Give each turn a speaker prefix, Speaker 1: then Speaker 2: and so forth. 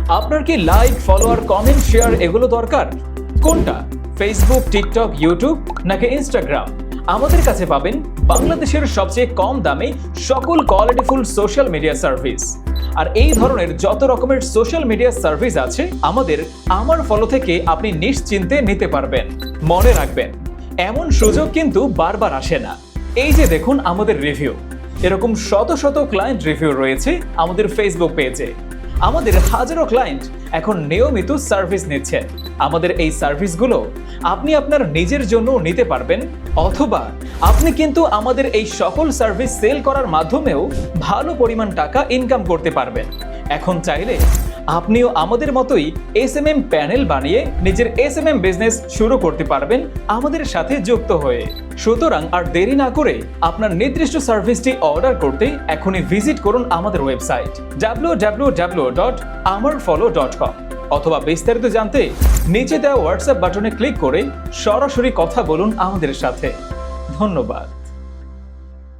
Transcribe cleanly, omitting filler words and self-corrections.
Speaker 1: আপনার কি like, follower, comment, share এগুলো দরকার? কোনটা, ফেসবুক, টিকটক, ইউটিউব নাকি ইনস্টাগ্রাম? আমাদের কাছে পাবেন বাংলাদেশের সবচেয়ে কম দামে সকল কোয়ালিটিফুল সোশ্যাল মিডিয়া সার্ভিস। আর এই ধরনের যত রকমের সোশ্যাল মিডিয়া সার্ভিস আছে আমাদের আমার ফলো থেকে আপনি নিশ্চিন্তে নিতে পারবেন। মনে রাখবেন, এমন সুযোগ কিন্তু বারবার আসে না। এই যে দেখুন আমাদের রিভিউ, এরকম শত শত ক্লায়েন্ট রিভিউ রয়েছে আমাদের ফেসবুক পেজে। আমাদের হাজারো ক্লায়েন্ট এখন নিয়মিত সার্ভিস নিচ্ছেন। আমাদের এই সার্ভিসগুলো আপনি আপনার নিজের জন্য নিতে পারবেন, অথবা আপনি কিন্তু আমাদের এই সকল সার্ভিস সেল করার মাধ্যমেও ভালো পরিমাণ টাকা ইনকাম করতে পারবেন। এখন চাইলে আপনিও আমাদের মতোই এসএমএম প্যানেল বানিয়ে নিজের এসএমএম বিজনেস শুরু করতে পারবেন আমাদের সাথে যুক্ত হয়ে। সুতরাং আর দেরি না করে আপনার নির্দিষ্ট সার্ভিসটি অর্ডার করতে এখনই ভিজিট করুন আমাদের ওয়েবসাইট www.amarfollow.com, অথবা বিস্তারিত জানতে নিচে দেওয়া হোয়াটসঅ্যাপ বাটনে ক্লিক করে সরাসরি কথা বলুন আমাদের সাথে। ধন্যবাদ।